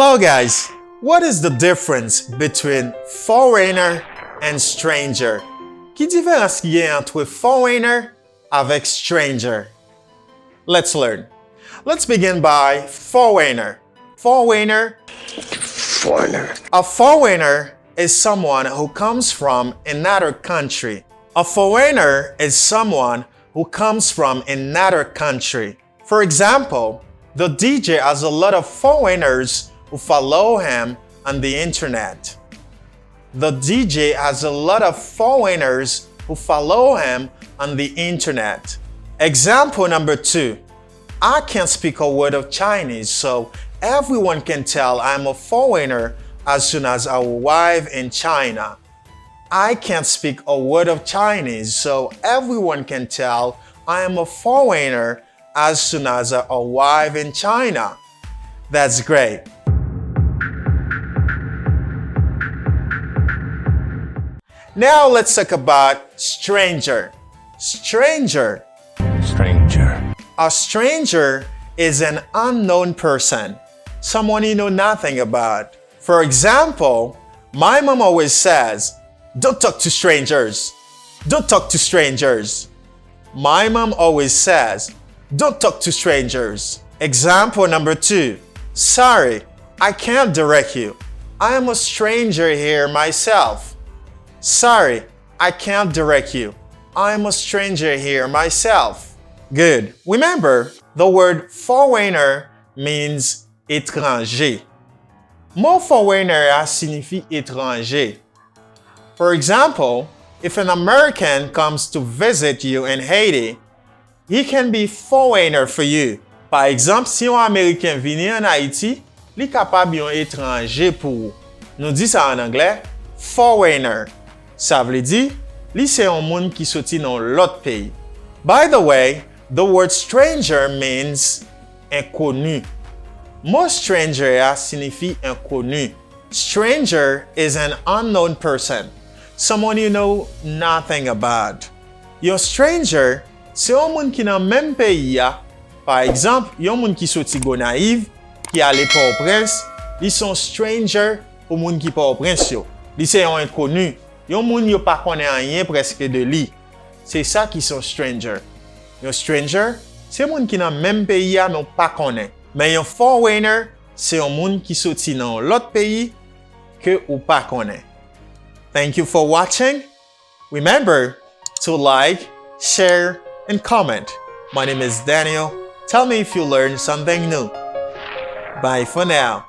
Hello guys, what is the difference between foreigner and stranger? Ki diferans ki gen entre foreigner avec stranger? Let's learn. Let's begin by foreigner. Foreigner. A foreigner is someone who comes from another country. A foreigner is someone who comes from another country. For example, the DJ has a lot of foreigners who follow him on the internet. The DJ has a lot of foreigners who follow him on the internet. Example number 2. I can't speak a word of Chinese, so everyone can tell I'm a foreigner as soon as I arrive in China. I can't speak a word of Chinese, so everyone can tell I am a foreigner as soon as I arrive in China. That's great. Now let's talk about stranger. Stranger. A stranger is an unknown person, someone you know nothing about. For example, my mom always says, "Don't talk to strangers. Don't talk to strangers." My mom always says, "Don't talk to strangers." Example number 2. Sorry, I can't direct you. I am a stranger here myself. Sorry, I can't direct you. I am a stranger here myself. Good. Remember, the word foreigner means étranger. Mot foreigner signifie étranger. For example, if an American comes to visit you in Haiti, he can be foreigner for you. Par exemple, si un Américain vient en Haïti, li capable yon étranger pour vous. Nous dit ça en anglais, foreigner. Ça veut dire, li c'est un monde qui sorti dans l'autre pays. By the way, the word stranger means inconnu. Mot stranger signifie inconnu. Stranger is an unknown person, someone you know nothing about. Yon stranger, c'est un monde qui nan même pays ya. Par exemple, yon monde qui sorti Gonaïve, qui allé Port-au-Prince, li son stranger pour monde qui Port-au-Prince yo. Li c'est un inconnu. Yon moun yo pa konnen rien presque de li. C'est ça qui sont stranger. Yon stranger, c'est moun qui nan même pays ya non pas konnen. Mais yon foreigner, c'est un moun qui sorti dans l'autre pays que ou pas konnen. Thank you for watching. Remember to like, share, and comment. My name is Daniel. Tell me if you learned something new. Bye for now.